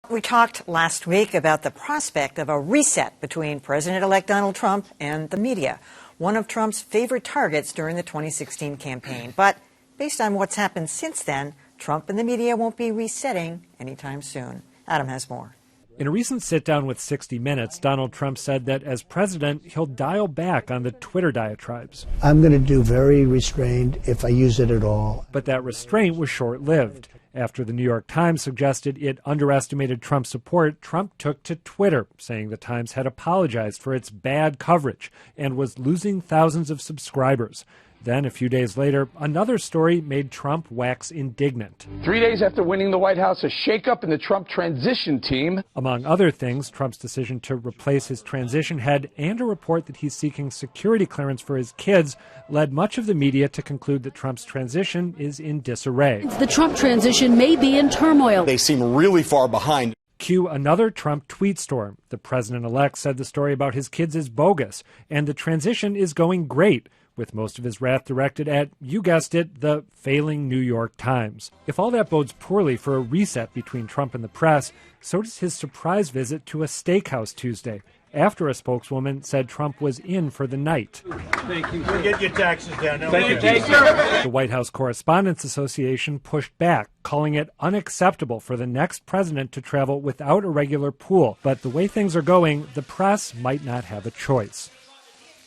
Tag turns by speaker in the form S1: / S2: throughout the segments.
S1: We talked last week about the prospect of a reset between President-elect Donald Trump and the media, one of Trump's favorite targets during the 2016 campaign. But based on what's happened since then, Trump and the media won't be resetting anytime soon. Adam has more.
S2: In a recent sit-down with 60 Minutes, Donald Trump said that as president, he'll dial back on the Twitter diatribes.
S3: I'm going to do very restrained if I use it at all.
S2: But that restraint was short-lived. After the New York Times suggested it underestimated Trump's support, Trump took to Twitter, saying the Times had apologized for its bad coverage and was losing thousands of subscribers. Then, a few days later, another story made Trump wax indignant.
S4: 3 days after winning the White House, a shakeup in the Trump transition team.
S2: Among other things, Trump's decision to replace his transition head and a report that he's seeking security clearance for his kids led much of the media to conclude that Trump's transition is in disarray.
S5: The Trump transition may be in turmoil.
S6: They seem really far behind.
S2: Cue another Trump tweet storm. The president-elect said the story about his kids is bogus, and the transition is going great, with most of his wrath directed at, you guessed it, the failing New York Times. If all that bodes poorly for a reset between Trump and the press, so does his surprise visit to a steakhouse Tuesday, after a spokeswoman said Trump was in for the night.
S7: Thank you. We'll get your taxes down. No,
S4: Thank you, sir.
S2: The White House Correspondents Association pushed back, calling it unacceptable for the next president to travel without a regular pool. But the way things are going, the press might not have a choice.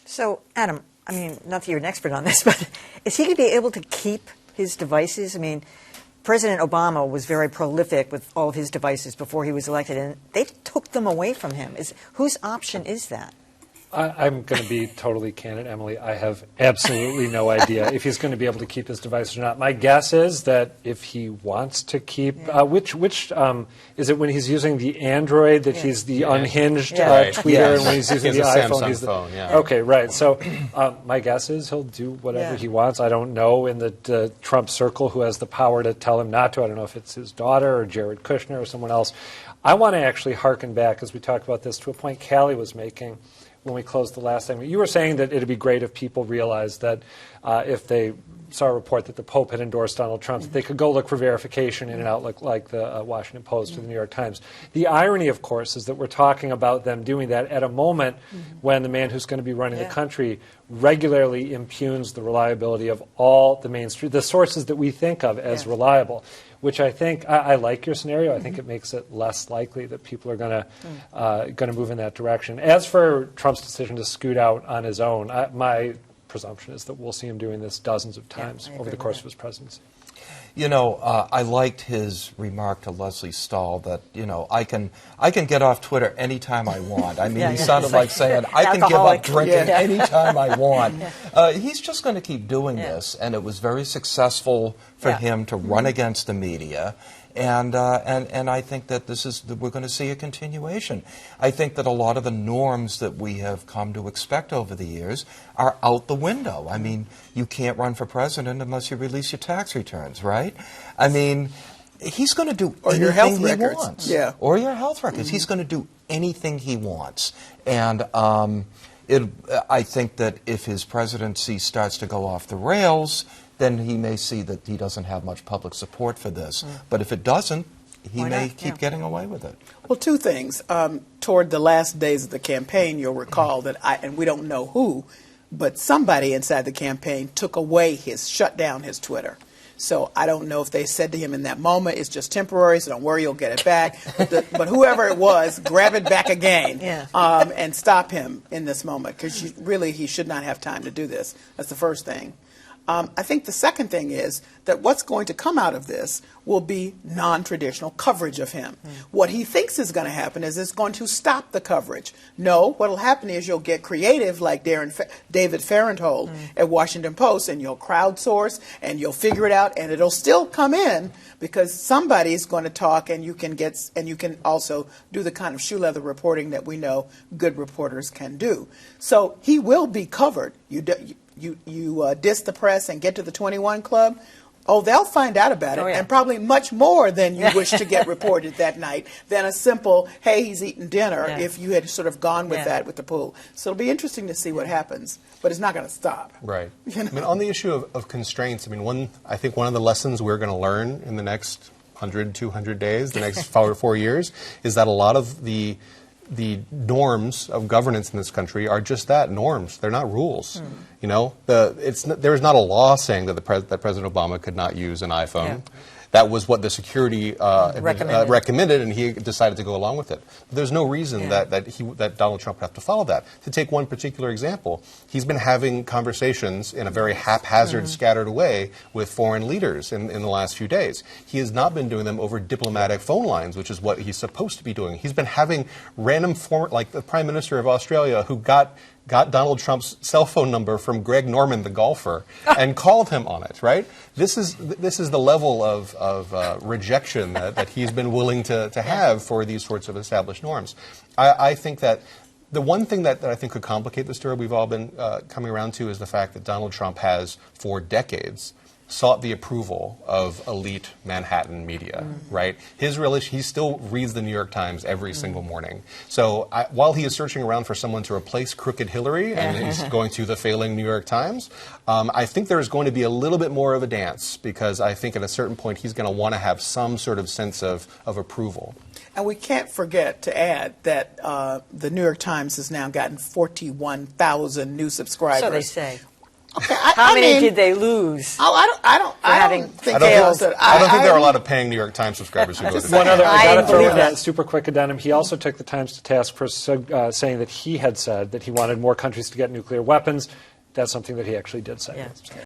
S1: So, Adam, I mean, not that you're an expert on this, but is he going to be able to keep his devices? I mean, President Obama was very prolific with all of his devices before he was elected, and they took them away from him. Whose option is that?
S2: I'm going to be totally candid, Emily. I have absolutely no idea if he's going to be able to keep his devices or not. My guess is that if he wants to keep, which is it when he's using the Android that he's the unhinged tweeter, and when he's using the iPhone, he's the phone. Okay, right. So my guess is he'll do whatever he wants. I don't know in the Trump circle who has the power to tell him not to. I don't know if it's his daughter or Jared Kushner or someone else. I want to actually hearken back, as we talked about this, to a point Callie was making when we closed the last time. You were saying that it would be great if people realized that if they saw a report that the Pope had endorsed Donald Trump, that they could go look for verification in an outlet like the Washington Post or the New York Times. The irony, of course, is that we're talking about them doing that at a moment when the man who's going to be running the country regularly impugns the reliability of all the mainstream, the sources that we think of as reliable, which I think, I like your scenario. I think it makes it less likely that people are going to move in that direction. As for Trump's decision to scoot out on his own, my presumption is that we'll see him doing this dozens of times over the course of his presidency.
S8: You know, I liked his remark to Leslie Stahl that, you know, I can get off Twitter anytime I want. I mean, he sounded like saying, I can give up drinking anytime I want. He's just going to keep doing this, and it was very successful for him to run against the media. And I think that we're going to see a continuation. I think that a lot of the norms that we have come to expect over the years are out the window. I mean, you can't run for president unless you release your tax returns, right? I mean, he's going to do anything he wants.
S9: Yeah.
S8: Or your health records. He's going to do anything he wants. And I think that if his presidency starts to go off the rails, then he may see that he doesn't have much public support for this. But if it doesn't, he may keep getting away with it.
S9: Well, two things. Toward the last days of the campaign, you'll recall that and we don't know who, but somebody inside the campaign shut down his Twitter. So I don't know if they said to him in that moment, it's just temporary, so don't worry, you'll get it back. But whoever it was, grab it back again and stop him in this moment, because really he should not have time to do this. That's the first thing. I think the second thing is that what's going to come out of this will be non-traditional coverage of him. What he thinks is going to happen is it's going to stop the coverage. No, what will happen is you'll get creative like David Fahrenthold at Washington Post, and you'll crowdsource and you'll figure it out, and it'll still come in because somebody's going to talk, and you can also do the kind of shoe leather reporting that we know good reporters can do. So he will be covered. You diss the press and get to the 21 Club, they'll find out about it, and probably much more than you wish to get reported that night than a simple, hey, he's eating dinner, if you had sort of gone with that with the pool. So it'll be interesting to see what happens, but it's not going to stop.
S10: Right.
S9: You know?
S10: I mean, on the issue of constraints, I think one of the lessons we're going to learn in the next 100, 200 days, the next 4 years, is that a lot of the norms of governance in this country are just that, norms. They're not rules. You know, there's not a law saying that that President Obama could not use an iPhone. Yeah. That was what the security recommended, and he decided to go along with it. But there's no reason that Donald Trump would have to follow that. To take one particular example, he's been having conversations in a very haphazard, scattered way with foreign leaders in the last few days. He has not been doing them over diplomatic phone lines, which is what he's supposed to be doing. He's been having random, like the Prime Minister of Australia, who got Donald Trump's cell phone number from Greg Norman, the golfer, and called him on it, right? This is the level of rejection that he's been willing to have for these sorts of established norms. I think that the one thing that I think could complicate the story we've all been coming around to is the fact that Donald Trump has, for decades, sought the approval of elite Manhattan media, right? He still reads the New York Times every single morning. So while he is searching around for someone to replace crooked Hillary, and he's going to the failing New York Times, I think there is going to be a little bit more of a dance, because I think at a certain point he's going to want to have some sort of sense of approval.
S9: And we can't forget to add that the New York Times has now gotten 41,000 new subscribers.
S1: So they say.
S9: Okay,
S1: How many did they lose?
S9: I don't think there are
S10: a lot of paying New York Times subscribers who go to
S2: One other, I got to throw in that super quick addendum. He also took the Times to task for saying that he had said that he wanted more countries to get nuclear weapons. That's something that he actually did say. Yeah.